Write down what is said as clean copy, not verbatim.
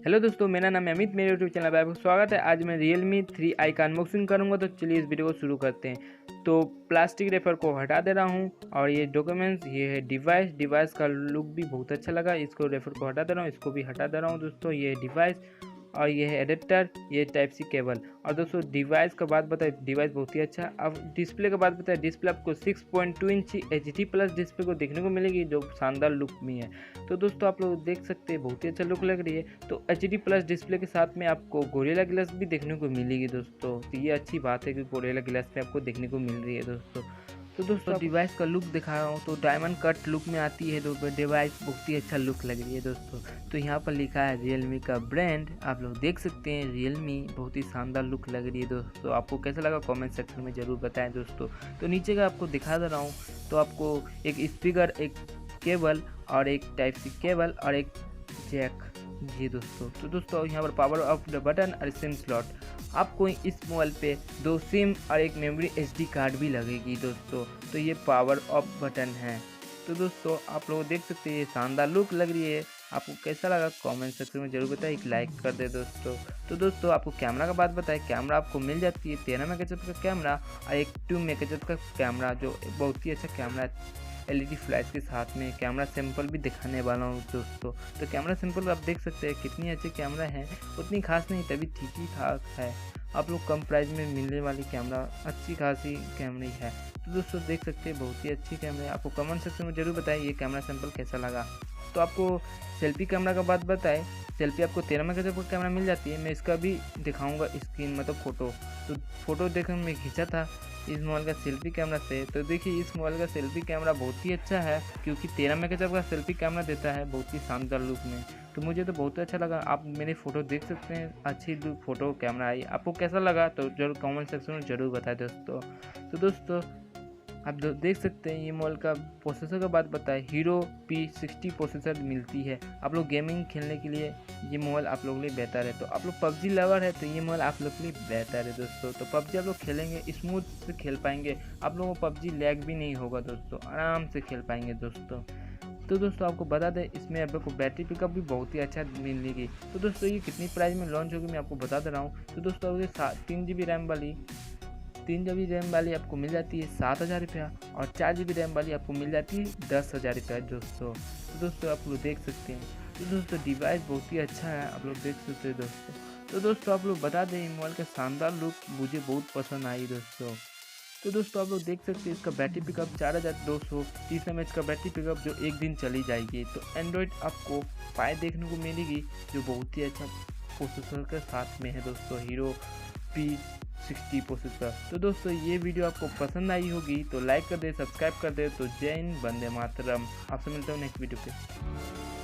Hello दोस्तों, मेरा नाम है अमित। मेरे यूट्यूब चैनल पर आपका स्वागत है। आज मैं Realme 3i का अनबॉक्सिंग करूंगा, तो चलिए इस वीडियो को शुरू करते हैं। तो प्लास्टिक रेफर को हटा दे रहा हूं और ये डॉक्यूमेंट्स, ये है डिवाइस का लुक भी बहुत अच्छा लगा। इसको रेफर को हटा दे रहा हूँ, इसको भी हटा दे रहा हूँ दोस्तों। ये डिवाइस और ये है एडेप्टर, ये टाइप सी केबल। और दोस्तों डिवाइस का बात बताए, डिवाइस बहुत ही अच्छा। अब डिस्प्ले का बात बताए, डिस्प्ले आपको 6.2 इंच HD प्लस डिस्प्ले को देखने को मिलेगी, जो शानदार लुक में है। तो दोस्तों आप लोग देख सकते हैं, बहुत ही अच्छा लुक लग रही है। तो HD प्लस डिस्प्ले के साथ में आपको गोरिल्ला ग्लास भी देखने को मिलेगी दोस्तों। तो ये अच्छी बात है कि गोरिल्ला ग्लास पे आपको देखने को मिल रही है दोस्तों। तो दोस्तों डिवाइस का लुक दिखा रहा हूँ, तो डायमंड कट लुक में आती है दोस्तों। डिवाइस बहुत ही अच्छा लुक लग रही है दोस्तों। तो यहाँ पर लिखा है Realme का ब्रांड, आप लोग देख सकते हैं। Realme बहुत ही शानदार लुक लग रही है दोस्तों। आपको कैसा लगा कमेंट सेक्शन में ज़रूर बताएं दोस्तों। तो नीचे का आपको दिखा दे रहा हूँ, तो आपको एक स्पीकर, एक केबल और एक टाइप सी केबल और एक जैक, जी दोस्तों। तो दोस्तों यहाँ पर पावर ऑफ द बटन और सिम स्लॉट। आपको इस मोबाइल पे 2 सिम और एक मेमोरी SD कार्ड भी लगेगी दोस्तों। तो ये पावर ऑफ बटन है। तो दोस्तों आप लोग देख सकते हैं, ये शानदार लुक लग रही है। आपको कैसा लगा कमेंट सेक्शन में जरूर बताएं, एक लाइक कर दे दोस्तों। तो दोस्तों आपको कैमरा का बात बताएं, कैमरा आपको मिल जाती है 13 मेगापिक्सल का कैमरा और एक 2 मेगापिक्सल का कैमरा, जो बहुत ही अच्छा कैमरा है। LED फ्लैश के साथ में कैमरा सैंपल भी दिखाने वाला हूँ दोस्तों। तो कैमरा सैंपल आप देख सकते हैं कितनी अच्छे कैमरा हैं, उतनी खास नहीं, तभी ठीक ही ठाक है। आप लोग कम प्राइस में मिलने वाली कैमरा अच्छी खासी कैमरा है। तो दोस्तों देख सकते हैं, बहुत ही अच्छी कैमरा है। आपको कमेंट सेक्शन में जरूर बताएं ये कैमरा सैंपल कैसा लगा। तो आपको सेल्फी कैमरा का बात बताएं, सेल्फी आपको 13 मेगापिक्सल का कैमरा मिल जाती है। मैं इसका भी दिखाऊंगा स्क्रीन, मतलब फ़ोटो। तो फ़ोटो देखकर मैं खींचा था इस मोबाइल का सेल्फी कैमरा से। तो देखिए इस मोबाइल का सेल्फी कैमरा बहुत ही अच्छा है, क्योंकि 13 मेगापिक्सल का सेल्फी कैमरा देता है बहुत ही शानदार लुक में। तो मुझे तो बहुत अच्छा लगा। आप मेरे फ़ोटो देख सकते हैं, अच्छी लुक फ़ोटो कैमरा आई। आपको कैसा लगा तो जरूर कमेंट सेक्शन में ज़रूर बताएं दोस्तों। तो दोस्तों आप देख सकते हैं, ये मोबाइल का प्रोसेसर का बात बताएं, हीरो P60 प्रोसेसर मिलती है। आप लोग गेमिंग खेलने के लिए ये मोबाइल आप लोगों के लिए बेहतर है। तो आप लोग PUBG लवर है तो ये मोबाइल आप लोग के लिए बेहतर है दोस्तों। तो PUBG आप लोग खेलेंगे, स्मूथ से खेल पाएंगे, आप लोगों को PUBG लैग भी नहीं होगा दोस्तों, आराम से खेल पाएंगे दोस्तों। तो दोस्तों आपको बता दें, इसमें आपको बैटरी पिकअप भी बहुत ही अच्छा मिलेगी। तो दोस्तों ये कितनी प्राइस में लॉन्च होगी मैं आपको बता दे रहा हूँ। तो दोस्तों 3 GB रैम वाली आपको मिल जाती है 7,000 रुपया, और 4 GB रैम वाली आपको मिल जाती है 10,000 रुपया दोस्तों। तो दोस्तों आप लोग देख सकते हैं। तो दोस्तों डिवाइस बहुत ही अच्छा है, आप लोग देख सकते हैं दोस्तों। तो दोस्तों आप लोग बता दें, मोबाइल का शानदार लुक मुझे बहुत पसंद आई दोस्तों। तो दोस्तों आप लोग देख सकते हैं, इसका बैटरी पिकअप 4230 mAh का बैटरी पिकअप, जो एक दिन चली जाएगी। तो एंड्रॉयड आपको 5 देखने को मिलेगी, जो बहुत ही अच्छा प्रोसेसर के साथ में है दोस्तों, हीरो P60 प्रोसेसर। तो दोस्तों ये वीडियो आपको पसंद आई होगी तो लाइक कर दे, सब्सक्राइब कर दे। तो जय हिंद, वंदे मातरम। आपसे मिलता हूँ नेक्स्ट वीडियो पे।